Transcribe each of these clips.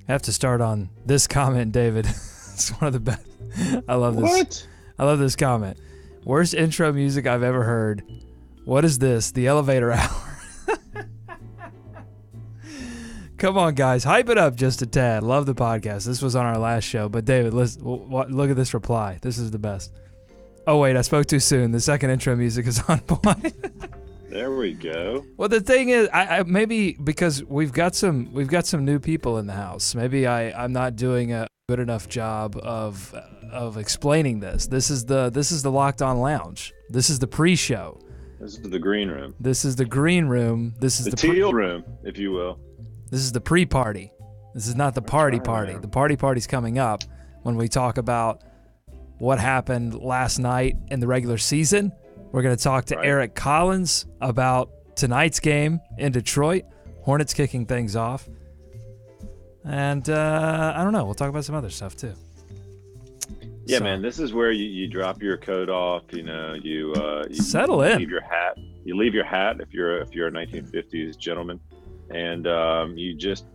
I have to start on this comment, David. It's one of the best. I love this. What? I love this comment. Worst intro music I've ever heard. What is this? The elevator hour. Come on, guys. Hype it up just a tad. Love the podcast. This was on our last show. But, David, look at this reply. This is the best. Oh, wait. I spoke too soon. The second intro music is on point. There we go. Well, the thing is, I maybe because we've got some new people in the house. Maybe I'm not doing a good enough job of explaining this. This is the Locked On Lounge. This is the pre-show. This is the green room. This is the green room. This is the teal room, if you will. This is the pre-party. This is not the party. The party's coming up when we talk about what happened last night in the regular season. We're going to talk to Eric Collins about tonight's game in Detroit. Hornets kicking things off. And I don't know. We'll talk about some other stuff too. Yeah, man. This is where you drop your coat off. You settle in. Leave your hat. You leave your hat if you're a 1950s gentleman, and you just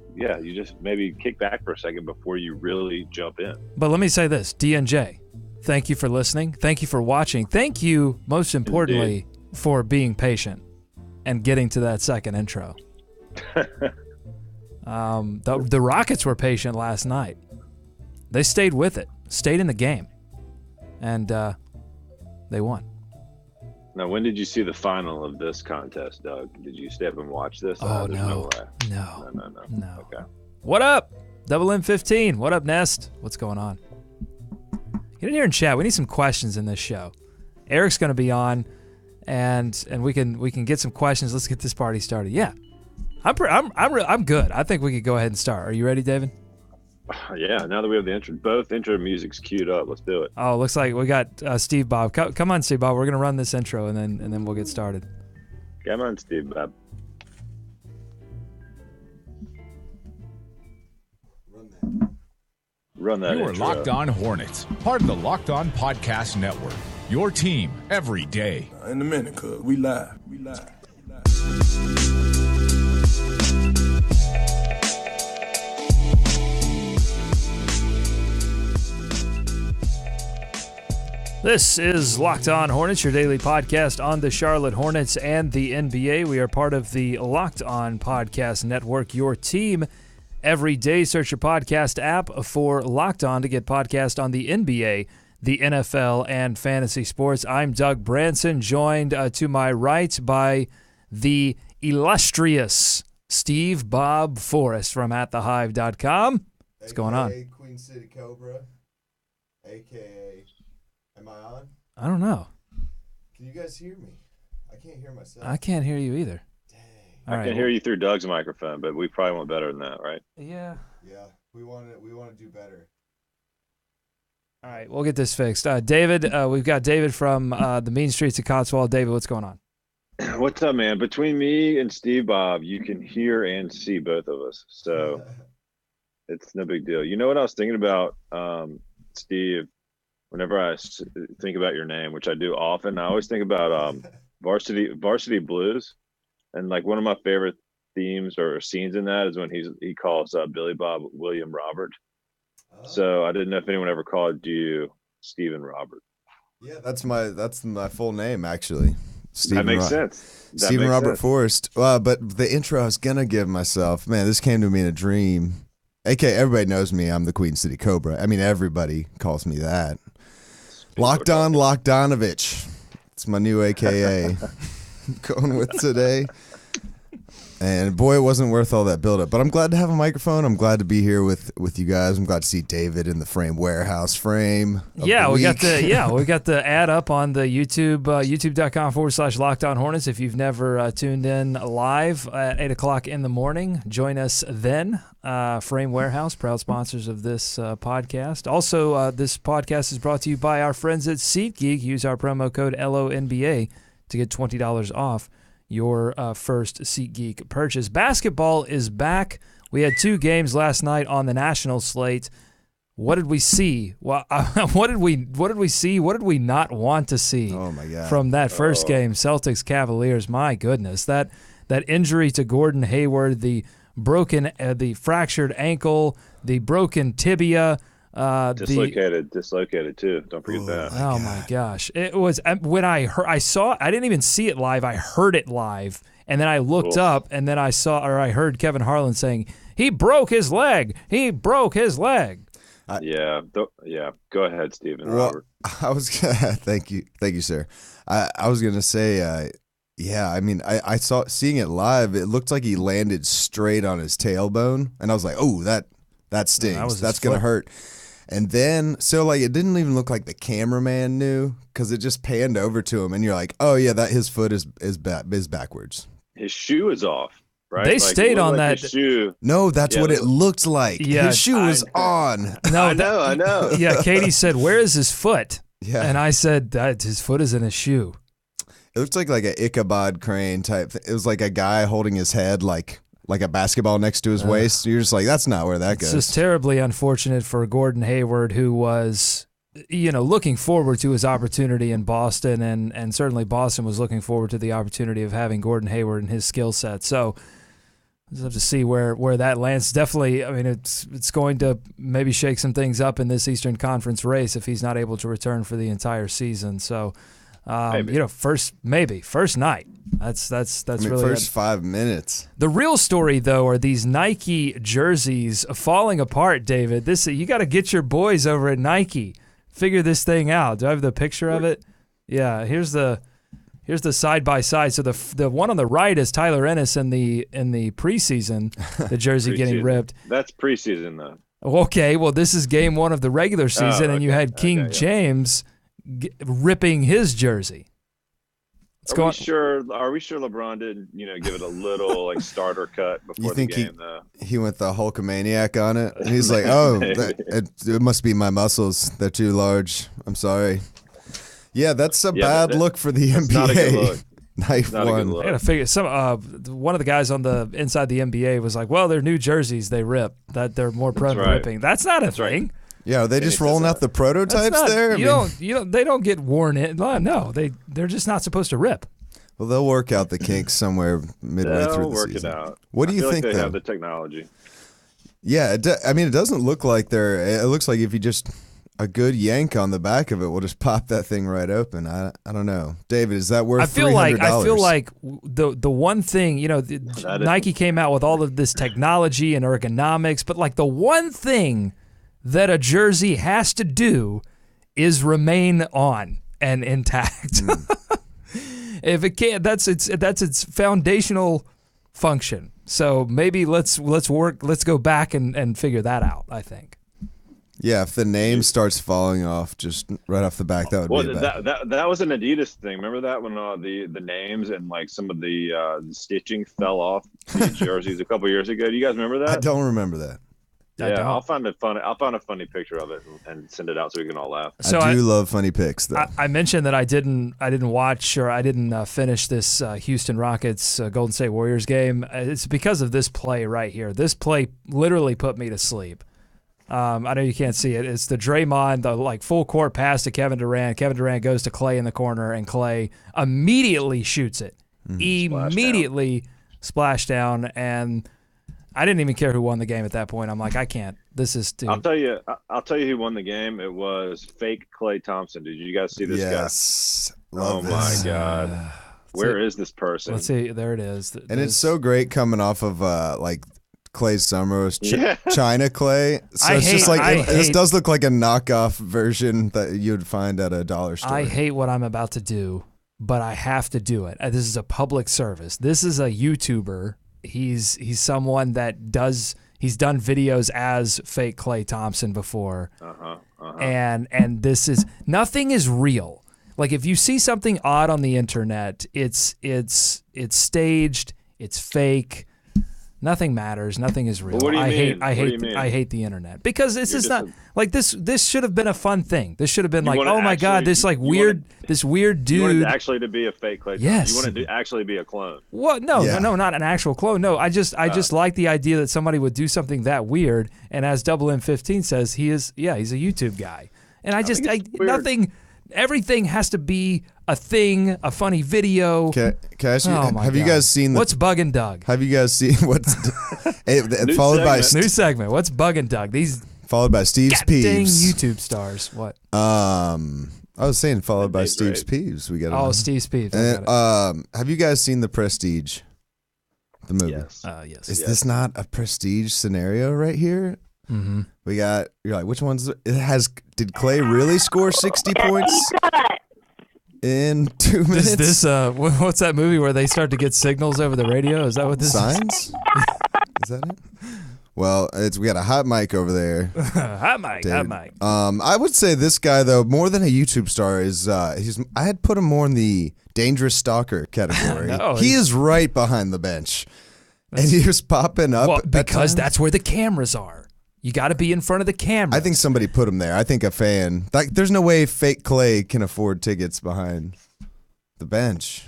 maybe kick back for a second before you really jump in. But let me say this, DNJ. Thank you for listening. Thank you for watching. Thank you, most importantly, for being patient and getting to that second intro. The Rockets were patient last night. They stayed with it, stayed in the game, and they won. Now, when did you see the final of this contest, Doug? Did you stay up and watch this? Oh, no. No. Okay. What up? Double M15. What up, Nest? What's going on? Get in here and chat. We need some questions in this show. Eric's going to be on, and we can get some questions. Let's get this party started. Yeah, I'm good. I think we could go ahead and start. Are you ready, David? Yeah. Now that we have both intro music's queued up, let's do it. Oh, looks like we got Steve Bob. Come on, Steve Bob. We're going to run this intro, and then we'll get started. Come on, Steve Bob. Run that. You are intro. Locked On Hornets, part of the Locked On Podcast Network. Your team every day. In a minute, cuz we live. This is Locked On Hornets, your daily podcast on the Charlotte Hornets and the NBA. We are part of the Locked On Podcast Network, your team every day. Search your podcast app for Locked On to get podcast on the NBA, the NFL, and fantasy sports. I'm Doug Branson, joined to my right by the illustrious Steve Bob Forrest from atthehive.com. What's going on? Queen City Cobra, a.k.a. Am I on? I don't know. Can you guys hear me? I can't hear myself. I can't hear you either. Dang. I can hear you through Doug's microphone, but we probably want better than that, right? Yeah. Yeah, we want to do better. All right, we'll get this fixed. David, we've got David from the mean streets of Cotswold. David, what's going on? What's up, man? Between me and Steve Bob, you can hear and see both of us, so it's no big deal. You know what I was thinking about, Steve? Whenever I think about your name, which I do often, I always think about Varsity Blues, and like one of my favorite themes or scenes in that is when he calls Billy Bob William Robert. Oh. So I didn't know if anyone ever called you Stephen Robert. Yeah, that's my full name actually. That makes sense. Stephen Robert Forrest. But the intro I was gonna give myself, man, this came to me in a dream. AK, everybody knows me. I'm the Queen City Cobra. I mean, everybody calls me that. Locked On Lockdonovich. It's my new AKA. Going with today. And boy, it wasn't worth all that buildup. But I'm glad to have a microphone. I'm glad to be here with you guys. I'm glad to see David in the frame warehouse frame. Yeah, we got the ad up on the YouTube, youtube.com/Locked On Hornets. If you've never tuned in live at 8 o'clock in the morning, join us then. Frame Warehouse, proud sponsors of this podcast. Also, this podcast is brought to you by our friends at SeatGeek. Use our promo code LONBA to get $20 off your first SeatGeek purchase. Basketball is back. We had 2 games last night on the national slate. What did we see? Well, what did we see? What did we not want to see? Oh my God. From that first game, Celtics Cavaliers? My goodness, that injury to Gordon Hayward, the broken, the fractured ankle, the broken tibia. Dislocated too. Don't forget that. Oh my gosh! It was when I didn't even see it live. I heard it live, and then I looked up, and then I heard Kevin Harlan saying he broke his leg. He broke his leg. Yeah. Go ahead, Stephen. Well, Robert. I was gonna thank you, sir. I was gonna say, yeah. I mean, I saw seeing it live. It looked like he landed straight on his tailbone, and I was like, oh, that stings. That's gonna hurt. And then, so like, it didn't even look like the cameraman knew because it just panned over to him, and you're like, oh yeah, that his foot is backwards. His shoe is off. Right? They stayed on that. Shoe. No, that's what it looked like. Yeah, his shoe was on. No, I know. Yeah, Katie said, "Where is his foot?" Yeah, and I said, "His foot is in his shoe." It looked like an Ichabod Crane type. It was like a guy holding his head like a basketball next to his waist. You're just like, that's not where that goes. It's just terribly unfortunate for Gordon Hayward, who was, looking forward to his opportunity in Boston, and certainly Boston was looking forward to the opportunity of having Gordon Hayward and his skill set. So we'll have to see where that lands. Definitely, I mean, it's going to maybe shake some things up in this Eastern Conference race if he's not able to return for the entire season. So, first night. That's really first 5 minutes. The real story, though, are these Nike jerseys falling apart. David, you got to get your boys over at Nike. Figure this thing out. Do I have the picture of it? Yeah, here's the side by side. So the one on the right is Tyler Ennis in the preseason, the jersey getting ripped. That's preseason though. Okay, well this is game 1 of the regular season, and you had King James ripping his jersey. Are we sure LeBron didn't give it a little like starter cut before the game? He went the Hulkamaniac on it. He's like, oh, it must be my muscles. They're too large. I'm sorry. Yeah, that's a bad look for the NBA. Not a good look. Knife not one. A good look. I gotta figure one of the guys on the inside the NBA was like, well, they're new jerseys, they rip. That they're more prone to ripping. That's not a thing. Right. Yeah, are they just rolling out the prototypes there? They don't get worn in. No, they're just not supposed to rip. Well, they'll work out the kinks somewhere midway through the season. They'll work it out. What do you think? Like they though? have the technology. Yeah, it doesn't look like they're. It looks like if you just a good yank on the back of it, we'll just pop that thing right open. I don't know, David. Is that worth? I feel like the one thing Nike came out with all of this technology and ergonomics, but like the one thing that a jersey has to do is remain on and intact. If it can't, that's its foundational function. So maybe let's go back and figure that out, I think. Yeah, if the name starts falling off just right off the back, that would be bad. That was an Adidas thing. Remember that when the names and like some of the stitching fell off the jerseys a couple years ago? Do you guys remember that? I don't remember that. Yeah, I'll find a funny picture of it and send it out so we can all laugh. So I do love funny pics, though. I mentioned that I didn't watch or I didn't finish this Houston Rockets Golden State Warriors game. It's because of this play right here. This play literally put me to sleep. I know you can't see it. It's the Draymond, the full court pass to Kevin Durant. Kevin Durant goes to Klay in the corner, and Klay immediately shoots it. Immediately splash down, and I didn't even care who won the game at that point. I'm like, I can't. This is too. I'll tell you who won the game. It was fake Klay Thompson. Did you guys see this guy? Yes. Oh my God. Where is this person? Let's see. There it is. And it's so great coming off of Clay Summers, China Clay. So this does look like a knockoff version that you'd find at a dollar store. I hate what I'm about to do, but I have to do it. This is a public service. This is a YouTuber. He's someone that he's done videos as fake Klay Thompson before. And this is nothing is real. Like if you see something odd on the internet, it's staged, it's fake. Nothing matters. Nothing is real. Well, what do you mean? I hate the internet because this is not like this. This should have been a fun thing. This should have been oh my God, this weird dude. You wanted actually to be a fake Klay Thompson. Yes. You wanted to actually be a clone. What? No, not an actual clone. No, I just like the idea that somebody would do something that weird. And as Double M15 says, he's a YouTube guy. And nothing. Everything has to be a thing, a funny video. Can I ask you, have you guys seen what's Bug and Doug? Have you guys seen Followed by segment. New segment. What's bugging Doug? These followed by Steve's dang Peeves. YouTube stars. What? I was saying followed by Name's Steve's right. Peeves. We got Oh, Steve's Peeves. I And, got it. have you guys seen The Prestige? The movie. Yes. Yes. Is this not a prestige scenario right here? Mm-hmm. We got. You're like, which one's? It has. Did Clay really score 60 points in 2 minutes? Is this what's that movie where they start to get signals over the radio? Is that what this is? Signs? Is that it? Well, we got a hot mic over there. Hot mic. Hot Dude. mic. I would say this guy though, more than a YouTube star, is I had put him more in the dangerous stalker category. No, he is right behind the bench, and he was popping up. Well, at because times. that's where the cameras are. You got to be in front of the camera. I think somebody put him there. I think a fan. Like, there's no way fake Clay can afford tickets behind the bench.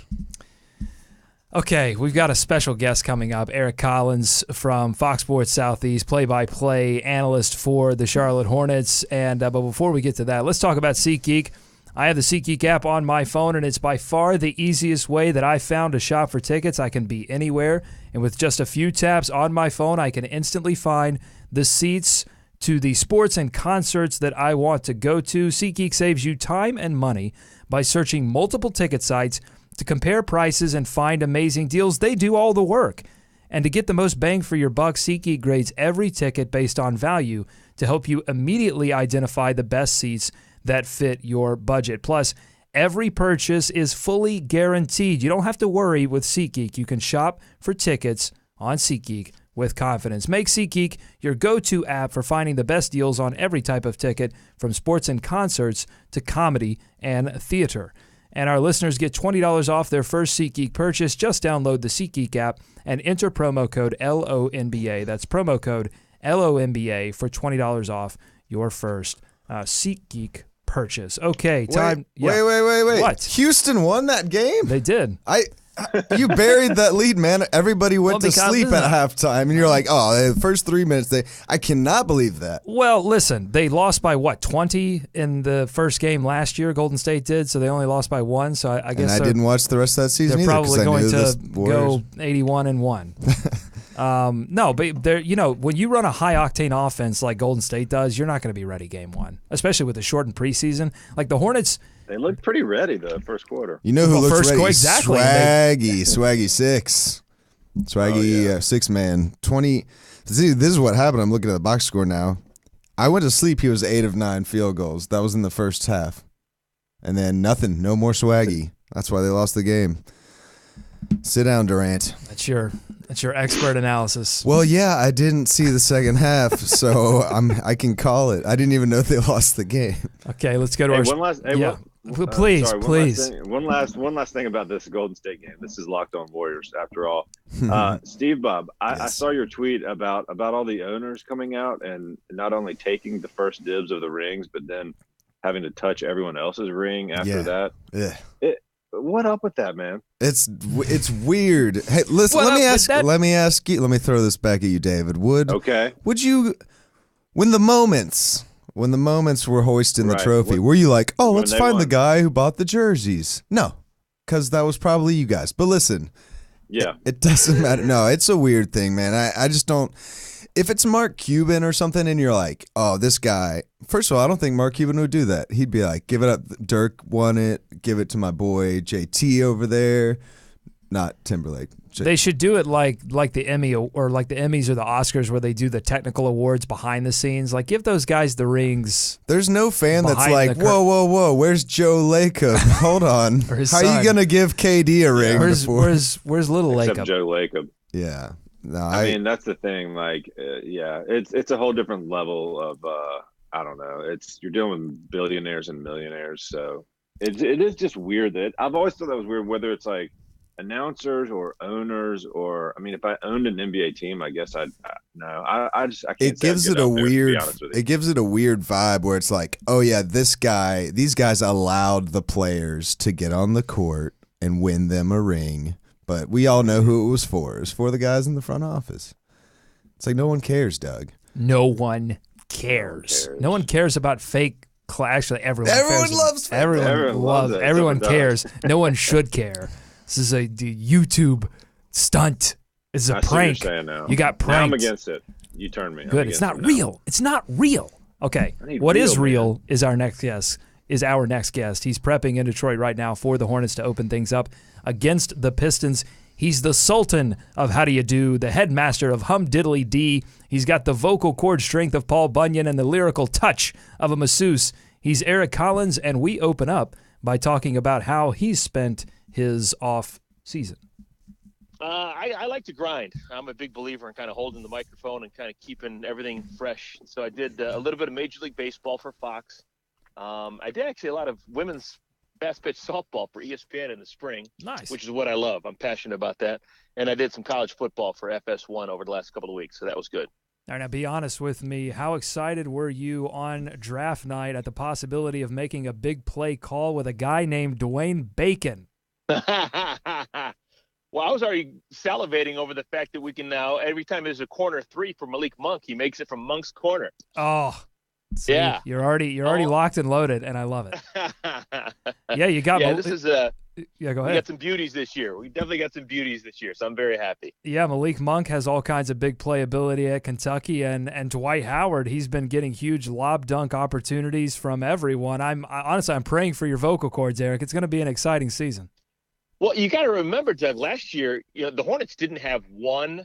Okay, we've got a special guest coming up, Eric Collins from Fox Sports Southeast, play-by-play analyst for the Charlotte Hornets. And but before we get to that, let's talk about SeatGeek. I have the SeatGeek app on my phone, and it's by far the easiest way that I've found to shop for tickets. I can be anywhere, and with just a few taps on my phone, I can instantly find the seats to the sports and concerts that I want to go to. SeatGeek saves you time and money by searching multiple ticket sites to compare prices and find amazing deals. They do all the work. And to get the most bang for your buck, SeatGeek grades every ticket based on value to help you immediately identify the best seats that fit your budget. Plus, every purchase is fully guaranteed. You don't have to worry with SeatGeek. You can shop for tickets on SeatGeek with confidence. Make SeatGeek your go-to app for finding the best deals on every type of ticket, from sports and concerts to comedy and theater. And our listeners get $20 off their first SeatGeek purchase. Just download the SeatGeek app and enter promo code LONBA. That's promo code LONBA for $20 off your first SeatGeek purchase. Okay, time. Wait. What? Houston won that game? They did. You buried that lead, man. Everybody went to because sleep listen, at halftime, and you're like, oh, the first 3 minutes, I cannot believe that. Well, listen, they lost by 20 in the first game last year. Golden State did, so they only lost by 1. So I guess And I didn't watch the rest of that season they're either, 'cause probably I going knew to the Warriors. go 81-1. No, but they're, when you run a high octane offense like Golden State does, you're not going to be ready game 1, especially with the shortened preseason. Like the Hornets. They looked pretty ready the first quarter. You know who looks first ready? exactly. Swaggy 6. Swaggy 6 man. 20. See, this is what happened. I'm looking at the box score now. I went to sleep. He was 8 of 9 field goals. That was in the first half. And then nothing. No more Swaggy. That's why they lost the game. Sit down, Durant. That's your expert analysis. Well, yeah, I didn't see the second half, so I can call it. I didn't even know they lost the game. Okay, let's go to our. One last, please. One last thing about this Golden State game. This is Locked On Warriors, after all. Steve Bob, I saw your tweet about all the owners coming out and not only taking the first dibs of the rings, but then having to touch everyone else's ring after that. Yeah. What up with that, man? It's weird. Hey, listen. Well, let me ask you. Let me throw this back at you, David. Would you, when the moments were hoisting the trophy, were you like, oh, let's find the guy who bought the jerseys? No, because that was probably you guys. But listen, it doesn't matter. No, it's a weird thing, man. I just don't. If it's Mark Cuban or something, and you're like, oh, this guy. First of all, I don't think Mark Cuban would do that. He'd be like, give it up. Dirk won it. Give it to my boy JT over there. Not Timberlake. They should do it like the Emmy or like the Emmys or the Oscars, where they do the technical awards behind the scenes. Like, give those guys the rings. There's no fan that's like, whoa, where's Joe Lacob? Hold on. How are you gonna give KD a ring? Where's little Lacob? Except Joe Lacob. Yeah. No, I mean, that's the thing. Like, it's a whole different level of I don't know. You're dealing with billionaires and millionaires, so it is just weird that I've always thought that was weird. Whether it's like announcers or owners, or I mean, if I owned an NBA team, I guess I can't. It gives it a weird. It gives it a weird vibe where it's like, oh yeah, these guys allowed the players to get on the court and win them a ring. But we all know who it was for. It was for the guys in the front office. It's like no one cares, Doug. No one cares. No one cares about fake. Actually, everyone loves fake. Everyone cares. No one should care. This is a YouTube stunt. It's a I see what prank. you're saying now. You got pranked. Now I'm against it. You turned me. Good. It's not real. It's not real. Okay. I need What is real, real is our next guest. He's prepping in Detroit right now for the Hornets to open things up against the Pistons. He's the sultan of how do you do, the headmaster of hum diddly dee. He's got the vocal cord strength of Paul Bunyan and the lyrical touch of a masseuse. He's Eric Collins, and we open up by talking about how he's spent his off season. I like to grind. I'm a big believer in kind of holding the microphone and kind of keeping everything fresh. So I did a little bit of Major League Baseball for Fox. I did actually a lot of women's fast pitch softball for ESPN in the spring, Nice. which is what I love. I'm passionate about that. And I did some college football for FS1 over the last couple of weeks, so that was good. All right, now be honest with me. How excited were you on draft night at the possibility of making a big play call with a guy named Dwayne Bacon? Well, I was already salivating over the fact that we can now, every time there's a corner three for Malik Monk, he makes it from Monk's corner. Oh, see, Yeah. You're already locked and loaded, and I love it. Yeah, you got. Yeah, this is Yeah, go we ahead. got some beauties this year. We definitely got some beauties this year, so I'm very happy. Yeah, Malik Monk has all kinds of big playability at Kentucky, and Dwight Howard, he's been getting huge lob dunk opportunities from everyone. Honestly, I'm praying for your vocal cords, Eric. It's going to be an exciting season. Well, you got to remember, Doug, last year, the Hornets didn't have one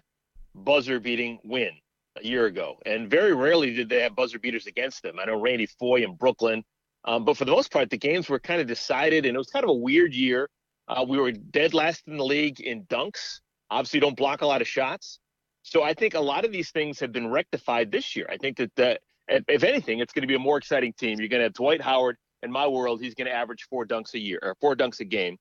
buzzer-beating win a year ago, and very rarely did they have buzzer beaters against them. I know Randy Foye in Brooklyn, but for the most part, the games were kind of decided, and it was kind of a weird year. We were dead last in the league in dunks. Obviously, don't block a lot of shots. So I think a lot of these things have been rectified this year. I think that if anything, it's going to be a more exciting team. You're going to have Dwight Howard. In my world, he's going to average 4 dunks a year, or 4 dunks a game.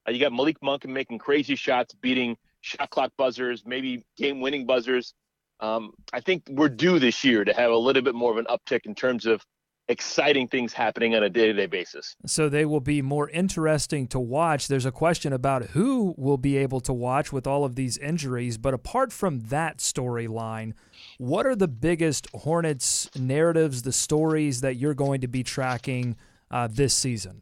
You got Malik Monk making crazy shots, beating shot clock buzzers, maybe game-winning buzzers. I think we're due this year to have a little bit more of an uptick in terms of exciting things happening on a day-to-day basis. So they will be more interesting to watch. There's a question about who will be able to watch with all of these injuries. But apart from that storyline, what are the biggest Hornets narratives, the stories that you're going to be tracking this season?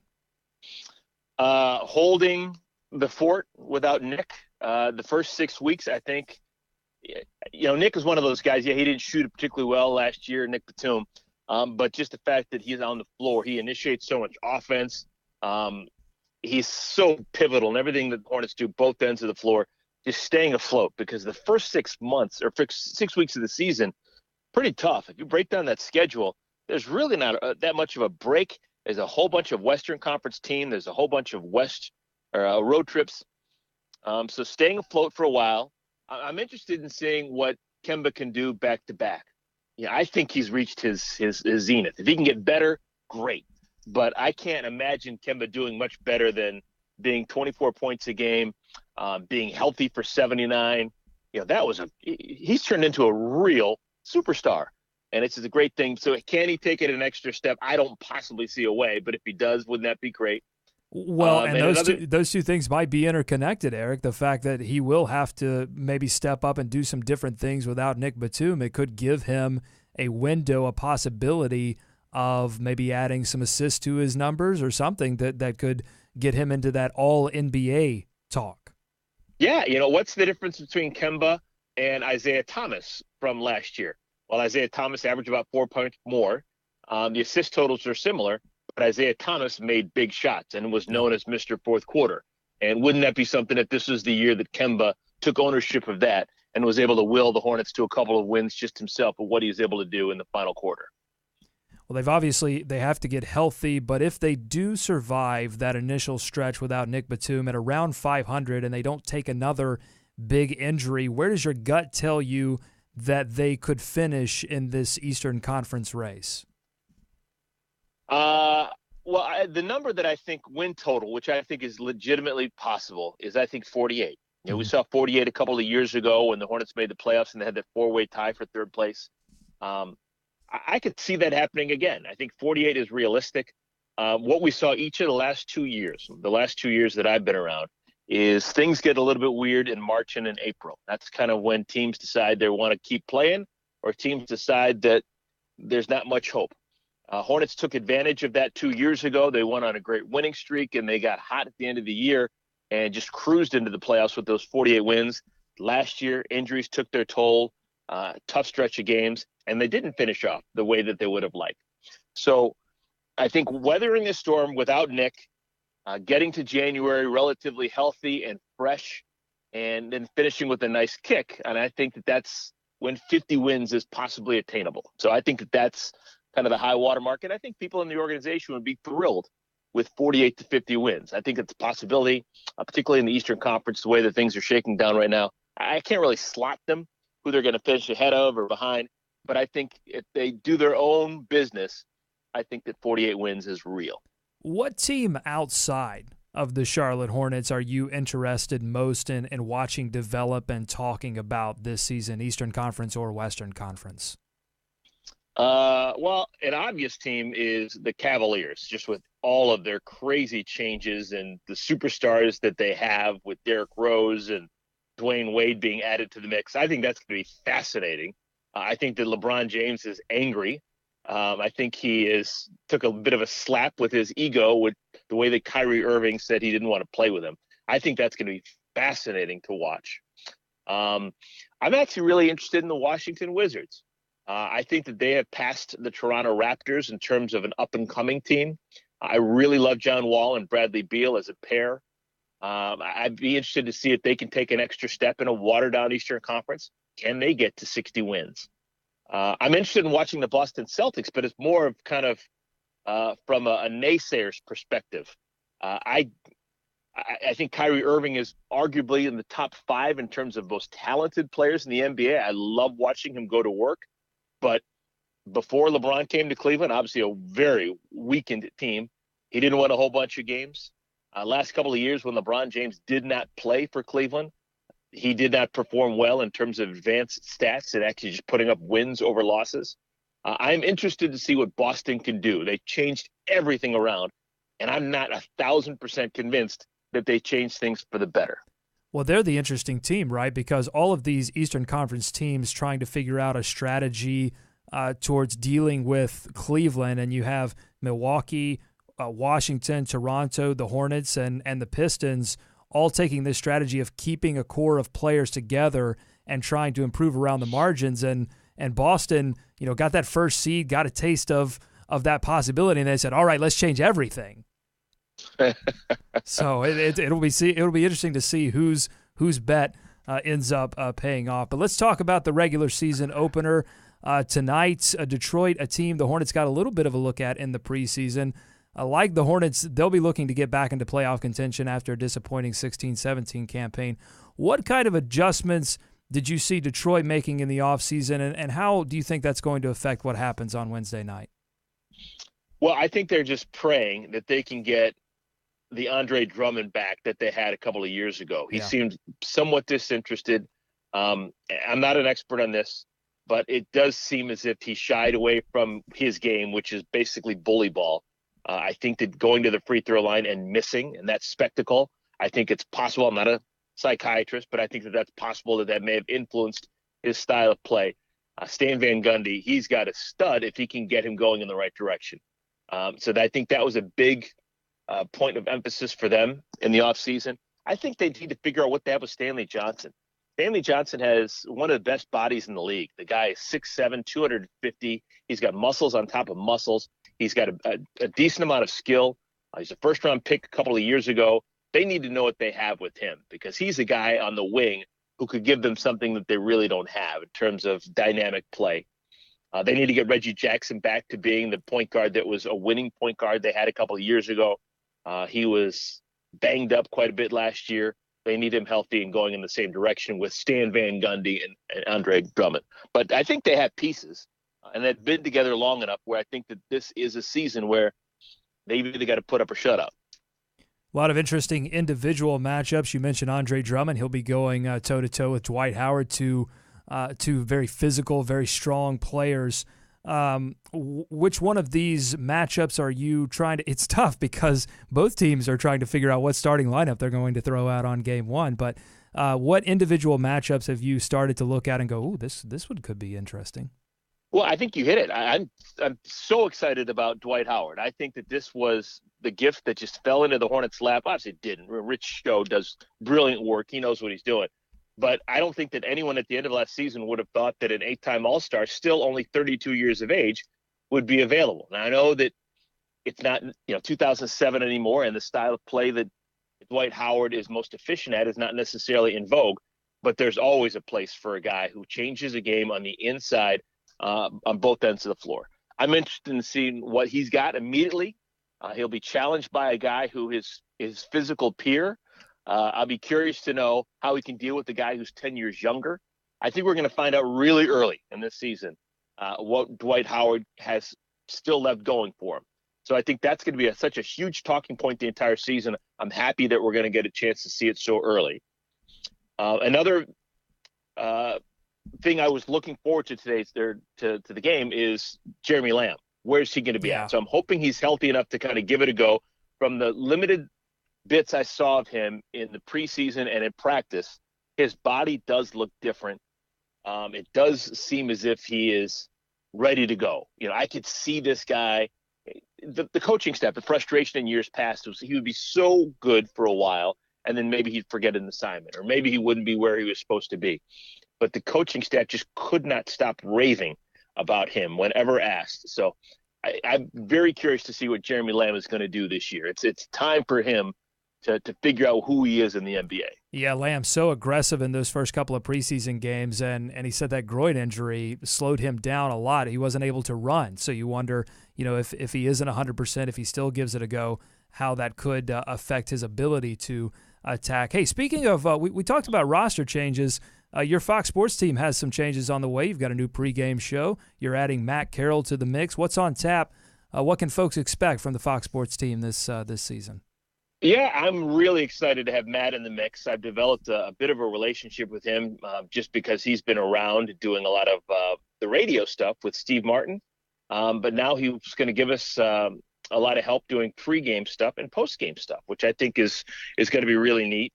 Holding the fort without Nick. The first 6 weeks, I think, Nick is one of those guys. Yeah, he didn't shoot it particularly well last year, Nick Batum. But just the fact that he's on the floor, he initiates so much offense. He's so pivotal in everything that the Hornets do, both ends of the floor, just staying afloat, because the first 6 months or 6 weeks of the season, pretty tough. If you break down that schedule, there's really not that much of a break. There's a whole bunch of Western Conference team. There's a whole bunch of road trips. So staying afloat for a while. I'm interested in seeing what Kemba can do back to back. Yeah, I think he's reached his zenith. If he can get better, great. But I can't imagine Kemba doing much better than being 24 points a game, being healthy for 79. He's turned into a real superstar. And it's a great thing. So can he take it an extra step? I don't possibly see a way, but if he does, wouldn't that be great? Well, and those two things might be interconnected, Eric. The fact that he will have to maybe step up and do some different things without Nick Batum, it could give him a window, a possibility of maybe adding some assists to his numbers or something that could get him into that all-NBA talk. Yeah, what's the difference between Kemba and Isaiah Thomas from last year? Well, Isaiah Thomas averaged about 4 points more. The assist totals are similar, but Isaiah Thomas made big shots and was known as Mr. Fourth Quarter. And wouldn't that be something that this was the year that Kemba took ownership of that and was able to will the Hornets to a couple of wins just himself of what he was able to do in the final quarter? Well, they have to get healthy, but if they do survive that initial stretch without Nick Batum at around 500 and they don't take another big injury, where does your gut tell you that they could finish in this Eastern Conference race? The number that I think win total, which I think is legitimately possible, is I think 48. We saw 48 a couple of years ago when the Hornets made the playoffs and they had that 4-way tie for third place. I could see that happening again. I think 48 is realistic. What we saw each of the last 2 years that I've been around, is things get a little bit weird in March and in April. That's kind of when teams decide they want to keep playing, or teams decide that there's not much hope. Hornets took advantage of that 2 years ago. They went on a great winning streak, and they got hot at the end of the year and just cruised into the playoffs with those 48 wins. Last year, injuries took their toll, tough stretch of games, and they didn't finish off the way that they would have liked. So I think weathering the storm without Nick, getting to January relatively healthy and fresh, and then finishing with a nice kick. And I think that's when 50 wins is possibly attainable. So I think that's kind of the high water mark. And I think people in the organization would be thrilled with 48 to 50 wins. I think it's a possibility, particularly in the Eastern Conference, the way that things are shaking down right now. I can't really slot them, who they're going to finish ahead of or behind. But I think if they do their own business, I think that 48 wins is real. What team outside of the Charlotte Hornets are you interested most in watching develop and talking about this season, Eastern Conference or Western Conference? Well, an obvious team is the Cavaliers, just with all of their crazy changes and the superstars that they have with Derrick Rose and Dwayne Wade being added to the mix. I think that's going to be fascinating. I think that LeBron James is angry. I think he took a bit of a slap with his ego with the way that Kyrie Irving said he didn't want to play with him. I think that's going to be fascinating to watch. I'm actually really interested in the Washington Wizards. I think that they have passed the Toronto Raptors in terms of an up-and-coming team. I really love John Wall and Bradley Beal as a pair. I'd be interested to see if they can take an extra step in a watered-down Eastern Conference. Can they get to 60 wins? I'm interested in watching the Boston Celtics, but it's more of kind of from a naysayer's perspective. I think Kyrie Irving is arguably in the top 5 in terms of most talented players in the NBA. I love watching him go to work. But before LeBron came to Cleveland, obviously a very weakened team. He didn't win a whole bunch of games. Last couple of years when LeBron James did not play for Cleveland, he did not perform well in terms of advanced stats and actually just putting up wins over losses. I'm interested to see what Boston can do. They changed everything around, and I'm not 1,000% convinced that they changed things for the better. Well, they're the interesting team, right? Because all of these Eastern Conference teams trying to figure out a strategy towards dealing with Cleveland, and you have Milwaukee, Washington, Toronto, the Hornets, and the Pistons all taking this strategy of keeping a core of players together and trying to improve around the margins. And Boston, got that first seed, got a taste of that possibility, and they said, all right, let's change everything. So it'll be interesting to see whose bet ends up paying off. But let's talk about the regular season opener tonight. Detroit, a team the Hornets got a little bit of a look at in the preseason. Like the Hornets, they'll be looking to get back into playoff contention after a disappointing 16-17 campaign. What kind of adjustments did you see Detroit making in the offseason, and how do you think that's going to affect what happens on Wednesday night? Well, I think they're just praying that they can get the Andre Drummond back that they had a couple of years ago. He seemed somewhat disinterested. I'm not an expert on this, but it does seem as if he shied away from his game, which is basically bully ball. I think that going to the free throw line and missing, and that spectacle, I think it's possible. I'm not a psychiatrist, but I think that that's possible that may have influenced his style of play. Stan Van Gundy, he's got a stud if he can get him going in the right direction. So I think that was a big point of emphasis for them in the offseason. I think they need to figure out what they have with Stanley Johnson. Stanley Johnson has one of the best bodies in the league. The guy is 6'7", 250. He's got muscles on top of muscles. He's got a decent amount of skill. He's a first-round pick a couple of years ago. They need to know what they have with him because he's a guy on the wing who could give them something that they really don't have in terms of dynamic play. They need to get Reggie Jackson back to being the point guard that was a winning point guard they had a couple of years ago. He was banged up quite a bit last year. They need him healthy and going in the same direction with Stan Van Gundy and Andre Drummond. But I think they have pieces, and they've been together long enough where I think that this is a season where they've either got to put up or shut up. A lot of interesting individual matchups. You mentioned Andre Drummond. He'll be going toe-to-toe with Dwight Howard, two very physical, very strong players. Which one of these matchups are you trying to – it's tough because both teams are trying to figure out what starting lineup they're going to throw out on game one. But what individual matchups have you started to look at and go, ooh, this one could be interesting? Well, I think you hit it. I'm so excited about Dwight Howard. I think that this was the gift that just fell into the Hornets' lap. Obviously, it didn't. Rich Show does brilliant work. He knows what he's doing. But I don't think that anyone at the end of last season would have thought that an 8-time All-Star, still only 32 years of age, would be available. Now, I know that it's not 2007 anymore, and the style of play that Dwight Howard is most efficient at is not necessarily in vogue, but there's always a place for a guy who changes a game on the inside on both ends of the floor. I'm interested in seeing what he's got immediately. He'll be challenged by a guy who is his physical peer. I'll be curious to know how he can deal with the guy who's 10 years younger. I think we're going to find out really early in this season what Dwight Howard has still left going for him. So I think that's going to be such a huge talking point the entire season. I'm happy that we're going to get a chance to see it so early. Another thing I was looking forward to today to the game is Jeremy Lamb. Where's he going to be at? So I'm hoping he's healthy enough to kind of give it a go. From the limited bits I saw of him in the preseason and in practice, his body does look different. It does seem as if he is ready to go. I could see this guy. The coaching staff, the frustration in years past was he would be so good for a while, and then maybe he'd forget an assignment, or maybe he wouldn't be where he was supposed to be. But the coaching staff just could not stop raving about him whenever asked. So I'm very curious to see what Jeremy Lamb is going to do this year. It's time for him to figure out who he is in the NBA. Yeah, Lamb's so aggressive in those first couple of preseason games, and he said that groin injury slowed him down a lot. He wasn't able to run. So you wonder, if he isn't 100%, if he still gives it a go, how that could affect his ability to attack. Hey, speaking of, we talked about roster changes. Your Fox Sports team has some changes on the way. You've got a new pregame show. You're adding Matt Carroll to the mix. What's on tap? What can folks expect from the Fox Sports team this season? Yeah, I'm really excited to have Matt in the mix. I've developed a bit of a relationship with him just because he's been around doing a lot of the radio stuff with Steve Martin. But now he's going to give us a lot of help doing pregame stuff and postgame stuff, which I think is going to be really neat.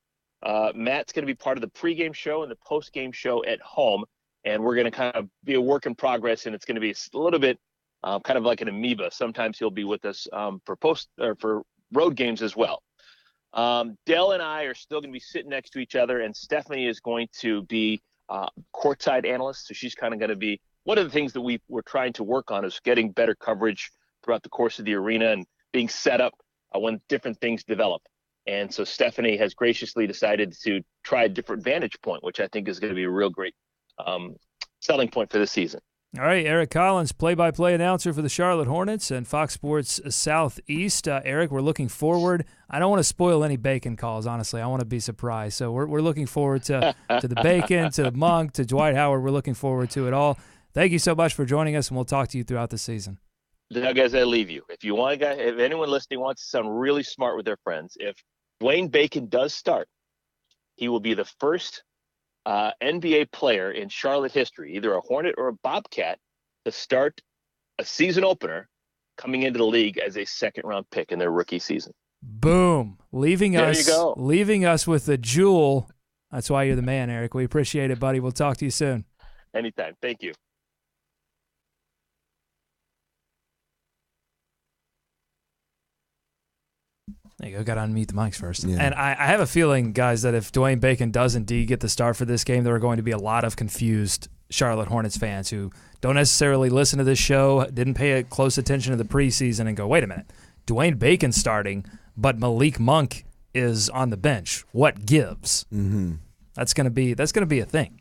Matt's going to be part of the pregame show and the postgame show at home, and we're going to kind of be a work in progress, and it's going to be a little bit kind of like an amoeba. Sometimes he'll be with us for road games as well. Dell and I are still going to be sitting next to each other, and Stephanie is going to be courtside analyst. So she's kind of going to be one of the things that we're trying to work on is getting better coverage throughout the course of the arena and being set up when different things develop. And so Stephanie has graciously decided to try a different vantage point, which I think is going to be a real great selling point for this season. All right, Eric Collins, play-by-play announcer for the Charlotte Hornets and Fox Sports Southeast. Eric, we're looking forward. I don't want to spoil any bacon calls, honestly. I want to be surprised. So we're looking forward to the bacon, to Monk, to Dwight Howard. We're looking forward to it all. Thank you so much for joining us, and we'll talk to you throughout the season. Doug, as I leave you, if anyone listening wants to sound really smart with their friends, if Dwayne Bacon does start, he will be the first NBA player in Charlotte history, either a Hornet or a Bobcat, to start a season opener coming into the league as a second-round pick in their rookie season. Boom. Leaving us with the jewel. That's why you're the man, Eric. We appreciate it, buddy. We'll talk to you soon. Anytime. Thank you. There you go. Got to unmute the mics first. Yeah. And I have a feeling, guys, that if Dwayne Bacon does indeed get the start for this game, there are going to be a lot of confused Charlotte Hornets fans who don't necessarily listen to this show, didn't pay close attention to the preseason, and go, wait a minute, Dwayne Bacon's starting, but Malik Monk is on the bench. What gives? Mm-hmm. That's gonna be a thing.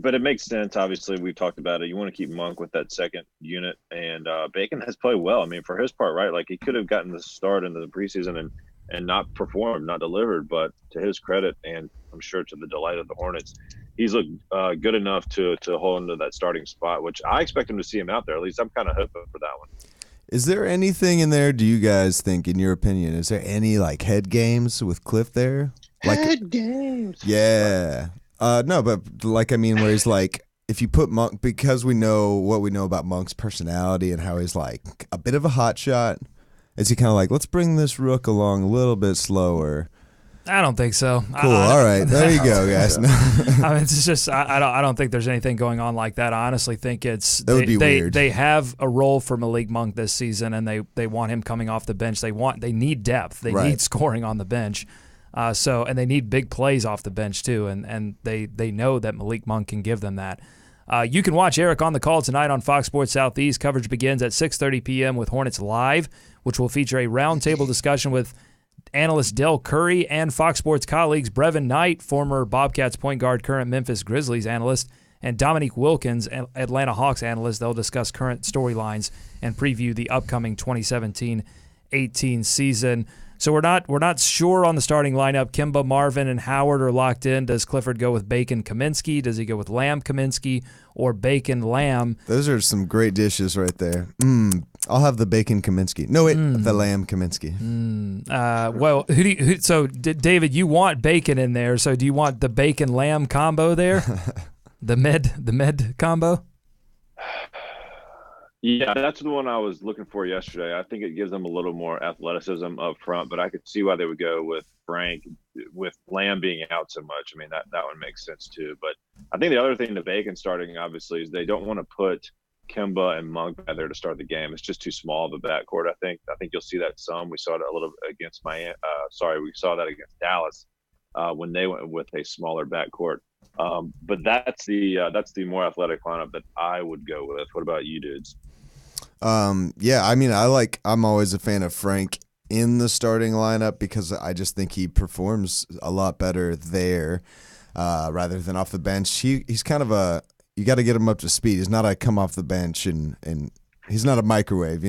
But it makes sense. Obviously, we've talked about it. You want to keep Monk with that second unit, and Bacon has played well. I mean, for his part, right? Like he could have gotten the start into the preseason and not performed, not delivered. But to his credit, and I'm sure to the delight of the Hornets, he's looked good enough to hold into that starting spot, which I expect him to see him out there. At least I'm kind of hoping for that one. Is there anything in there, do you guys think, in your opinion, is there any like head games with Cliff there? Like Head games. Yeah. No, but like, I mean, where he's like, if you put Monk, because we know what we know about Monk's personality and how he's like a bit of a hot shot, is he kind of like, let's bring this rook along a little bit slower? I don't think so. Cool. All right. There you go, guys. I mean, it's just I don't think there's anything going on like that. I honestly think that would be weird. They have a role for Malik Monk this season, and they want him coming off the bench. They need depth. They need scoring on the bench. And they need big plays off the bench too, and they know that Malik Monk can give them that. You can watch Eric on the Call tonight on Fox Sports Southeast. Coverage begins at 6:30 p.m. with Hornets Live, which will feature a roundtable discussion with analyst Del Curry and Fox Sports colleagues Brevin Knight, former Bobcats point guard, current Memphis Grizzlies analyst, and Dominique Wilkins, Atlanta Hawks analyst. They'll discuss current storylines and preview the upcoming 2017-18 season. So we're not sure on the starting lineup. Kimba, Marvin, and Howard are locked in. Does Clifford go with Bacon, Kaminsky? Does he go with Lamb, Kaminsky, or Bacon, Lamb? Those are some great dishes right there. I'll have the Bacon, Kaminsky. No, wait, the Lamb, Kaminsky. Well, so David, you want Bacon in there. So do you want the Bacon Lamb combo there? the med combo? Yeah, that's the one I was looking for yesterday. I think it gives them a little more athleticism up front, but I could see why they would go with Frank, with Lamb being out so much. I mean, that one makes sense too. But I think the other thing, the Bacon starting, obviously, is they don't want to put Kimba and Monk back there to start the game. It's just too small of a backcourt, I think. I think you'll see that some. We saw it a little against we saw that against Dallas when they went with a smaller backcourt. But that's the more athletic lineup that I would go with. What about you dudes? Yeah, I mean, I'm always a fan of Frank in the starting lineup because I just think he performs a lot better there rather than off the bench. He's kind of you got to get him up to speed. He's not a come off the bench and he's not a microwave,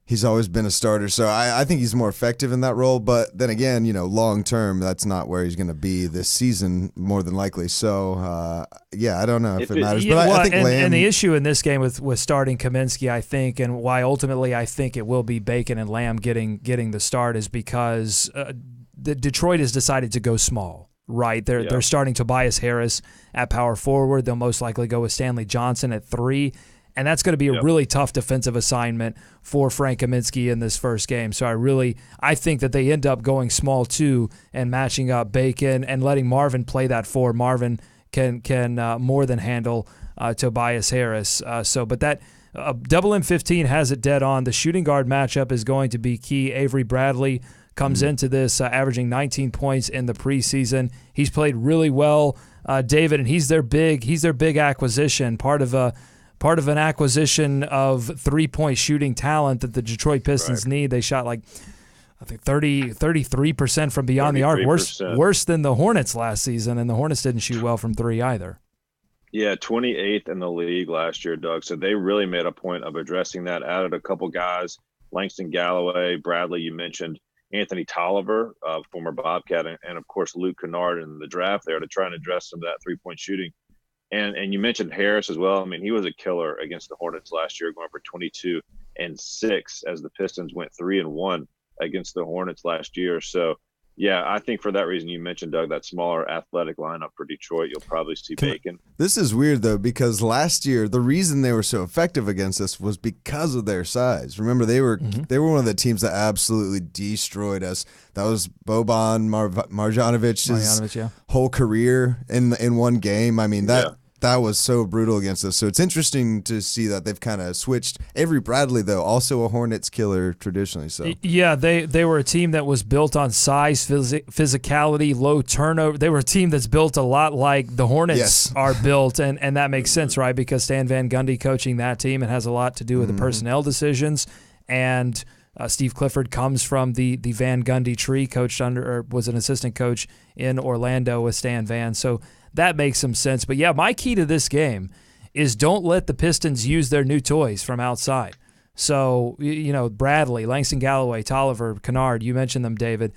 he's always been a starter. So I think he's more effective in that role. But then again, long term, that's not where he's going to be this season, more than likely. So, I don't know if it matters. But I think Lamb. And the issue in this game with starting Kaminsky, I think, and why ultimately I think it will be Bacon and Lamb getting the start is because Detroit has decided to go small. Right, they're starting Tobias Harris at power forward. They'll most likely go with Stanley Johnson at 3. And that's going to be a really tough defensive assignment for Frank Kaminsky in this first game. So I think that they end up going small too and matching up Bacon and letting Marvin play that 4. Marvin can more than handle Tobias Harris. But that double M15 has it dead on. The shooting guard matchup is going to be key. Avery Bradley comes into this averaging 19 points in the preseason. He's played really well, David, and he's their big acquisition. Part of an acquisition of 3-point shooting talent that the Detroit Pistons need. They shot I think 33% from beyond the arc, worse than the Hornets last season, and the Hornets didn't shoot well from 3 either. Yeah, 28th in the league last year, Doug. So they really made a point of addressing that, added a couple guys, Langston Galloway, Bradley, you mentioned, Anthony Tolliver, former Bobcat, and of course Luke Kennard in the draft there to try and address some of that 3-point shooting. And you mentioned Harris as well. I mean, he was a killer against the Hornets last year, going for 22 and 6 as the Pistons went 3-1 against the Hornets last year. So, yeah, I think for that reason you mentioned, Doug, that smaller athletic lineup for Detroit, you'll probably see Bacon. This is weird, though, because last year the reason they were so effective against us was because of their size. Remember, they were one of the teams that absolutely destroyed us. That was Boban Marjanovic's whole career in one game. I mean, that was so brutal against us. So it's interesting to see that they've kind of switched. Avery Bradley, though, also a Hornets killer traditionally. So yeah, they were a team that was built on size, physicality, low turnover. They were a team that's built a lot like the Hornets are built, and that makes sense, right? Because Stan Van Gundy coaching that team, it has a lot to do with the personnel decisions. And Steve Clifford comes from the Van Gundy tree, was an assistant coach in Orlando with Stan Van. So that makes some sense. But yeah, my key to this game is don't let the Pistons use their new toys from outside. So, Bradley, Langston Galloway, Tolliver, Kennard, you mentioned them, David.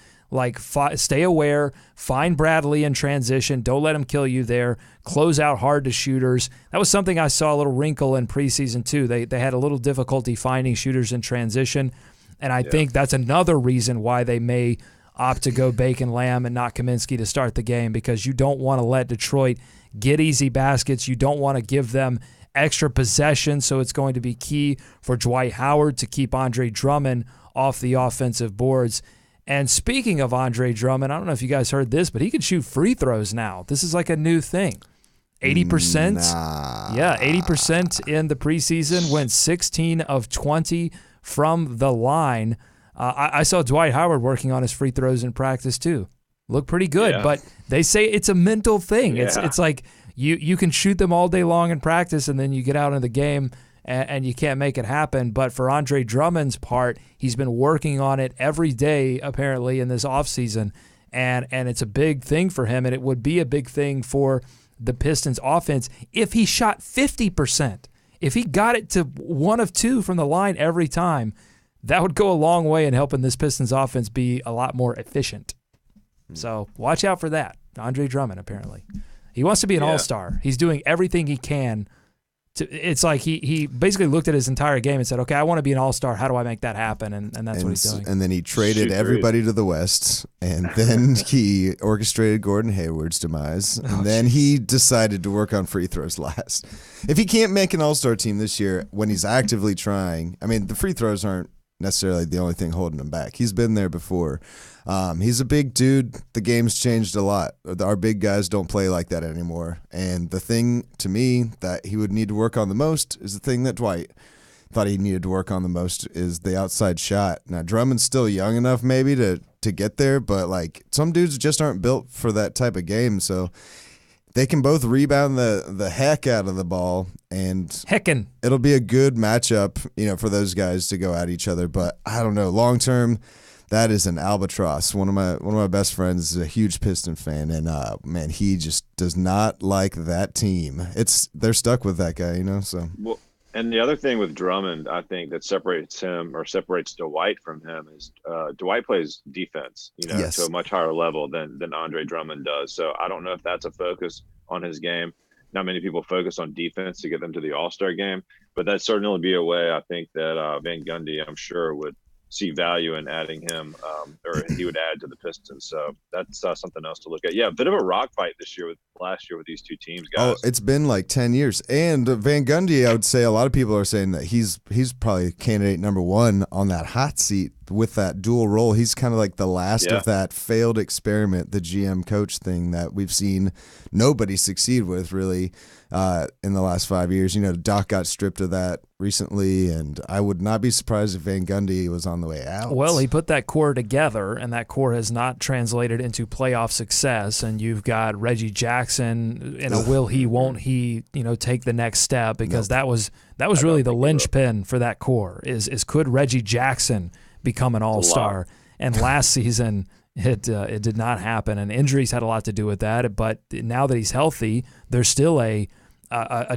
Stay aware, find Bradley in transition. Don't let him kill you there. Close out hard to shooters. That was something I saw a little wrinkle in preseason too. They had a little difficulty finding shooters in transition. And I think that's another reason why they may opt to go Bacon, Lamb, and not Kaminsky to start the game, because you don't want to let Detroit get easy baskets. You don't want to give them extra possession, so it's going to be key for Dwight Howard to keep Andre Drummond off the offensive boards. And speaking of Andre Drummond, I don't know if you guys heard this, but he can shoot free throws now. This is like a new thing. 80%. Nah. Yeah, 80% in the preseason, went 16 of 20 from the line. I saw Dwight Howard working on his free throws in practice too. Look pretty good, but they say it's a mental thing. Yeah. It's like you can shoot them all day long in practice, and then you get out in the game and you can't make it happen. But for Andre Drummond's part, he's been working on it every day apparently in this offseason, and it's a big thing for him, and it would be a big thing for the Pistons offense if he shot 50%. If he got it to 1 of 2 from the line every time, that would go a long way in helping this Pistons offense be a lot more efficient. So watch out for that. Andre Drummond, apparently. He wants to be an all-star. He's doing everything he can. It's like he basically looked at his entire game and said, okay, I want to be an all-star. How do I make that happen? And that's what he's doing. And then he traded everybody to the West, and then he orchestrated Gordon Hayward's demise, and then he decided to work on free throws last. If he can't make an all-star team this year when he's actively trying, I mean, the free throws aren't necessarily the only thing holding him back. He's been there before. He's a big dude. The game's changed a lot. Our big guys don't play like that anymore. And the thing, to me, that he would need to work on the most is the thing that Dwight thought he needed to work on the most is the outside shot. Now, Drummond's still young enough maybe to get there, but like some dudes just aren't built for that type of game. So they can both rebound the heck out of the ball, and Heckin'. It'll be a good matchup, for those guys to go at each other. But I don't know, long term, that is an albatross. One of my best friends is a huge Piston fan, and man, he just does not like that team. They're stuck with that guy, So Well, and the other thing with Drummond, I think that separates him or separates Dwight from him is Dwight plays defense, Yes. to a much higher level than Andre Drummond does. So I don't know if that's a focus on his game. Not many people focus on defense to get them to the All-Star game, but that certainly would be a way I think that Van Gundy, I'm sure, would see value in adding him, or he would add to the Pistons. So that's something else to look at. Yeah, a bit of a rock fight last year with these two teams, guys. Oh, it's been like 10 years. And Van Gundy, I would say a lot of people are saying that he's probably candidate number 1 on that hot seat with that dual role. He's kind of like the last of that failed experiment, the GM coach thing that we've seen nobody succeed with really in the last 5 years. Doc got stripped of that recently, and I would not be surprised if Van Gundy was on the way out. Well, he put that core together, and that core has not translated into playoff success. And you've got Reggie Jackson in a will he, won't he, take the next step, because that was really the linchpin for that core is could Reggie Jackson become an all-star? And last season it did not happen, and injuries had a lot to do with that. But now that he's healthy, there's still a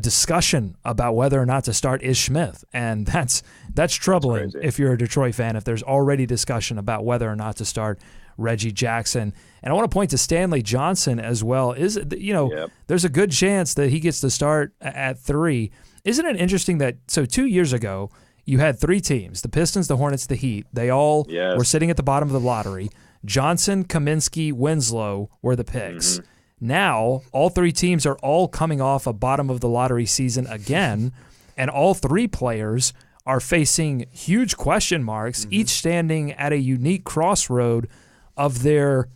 discussion about whether or not to start Ish Smith, and that's troubling if you're a Detroit fan, if there's already discussion about whether or not to start Reggie Jackson. And I want to point to Stanley Johnson as well. There's a good chance that he gets to start at 3. Isn't it interesting that 2 years ago you had 3 teams, the Pistons, the Hornets, the Heat. They all were sitting at the bottom of the lottery. Johnson, Kaminsky, Winslow were the picks. Mm-hmm. Now, all 3 teams are all coming off a bottom of the lottery season again, and all 3 players are facing huge question marks, each standing at a unique crossroad of their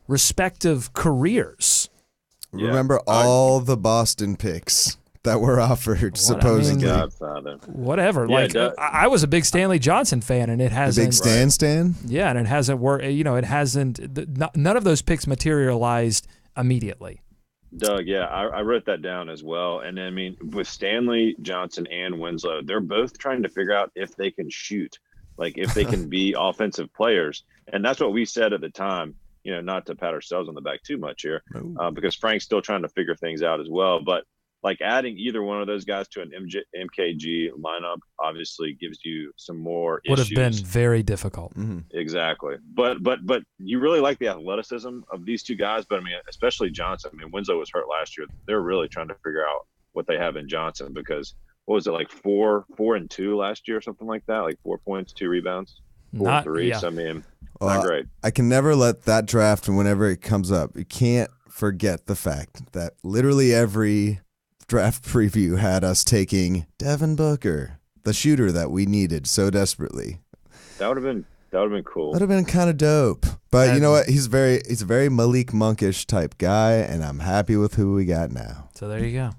respective careers. Yeah. Remember all the Boston picks that were offered, supposedly. Godfather. Whatever. I was a big Stanley Johnson fan, and it hasn't. The big Stan? Yeah, and it hasn't worked. It hasn't. None of those picks materialized immediately. Doug, I wrote that down as well. And I mean, with Stanley Johnson and Winslow, they're both trying to figure out if they can shoot, like if they can be offensive players. And that's what we said at the time, not to pat ourselves on the back too much here, because Frank's still trying to figure things out as well. But like adding either one of those guys to an MKG lineup obviously gives you some more Would issues. have been very difficult. Mm-hmm. Exactly. But you really like the athleticism of these two guys. But I mean, especially Johnson. I mean, Winslow was hurt last year. They're really trying to figure out what they have in Johnson, because what was it, like 4 and 2 last year or something like that? Like 4 points, 2 rebounds, 4 and 3. Yeah. So I mean, not great. I can never let that draft, whenever it comes up, you can't forget the fact that literally every draft preview had us taking Devin Booker, the shooter that we needed so desperately. That would have That would have been cool. That'd have been kind of dope. But you know what? He's a very Malik Monkish type guy, and I'm happy with who we got now. So there you go.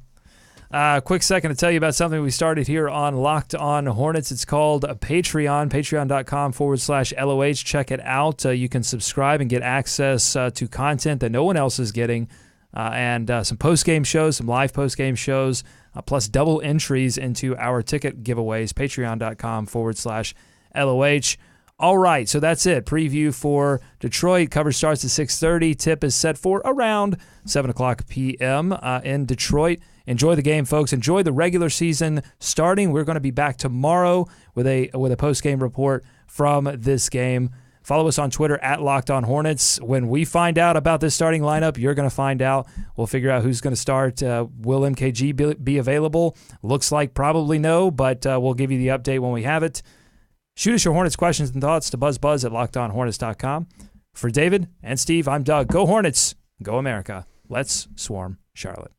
Quick second to tell you about something we started here on Locked On Hornets. It's called Patreon, patreon.com/LOH. Check it out. You can subscribe and get access to content that no one else is getting, and some post-game shows, some live post-game shows, plus double entries into our ticket giveaways, patreon.com/LOH. All right, so that's it. Preview for Detroit. Cover starts at 6:30. Tip is set for around 7 o'clock p.m. In Detroit. Enjoy the game, folks. Enjoy the regular season starting. We're going to be back tomorrow with a post-game report from this game. Follow us on Twitter at Locked On Hornets. When we find out about this starting lineup, you're going to find out. We'll figure out who's going to start. Will MKG be available? Looks like probably no, but we'll give you the update when we have it. Shoot us your Hornets questions and thoughts to buzzbuzz@lockedonhornets.com. For David and Steve, I'm Doug. Go Hornets. Go America. Let's swarm Charlotte.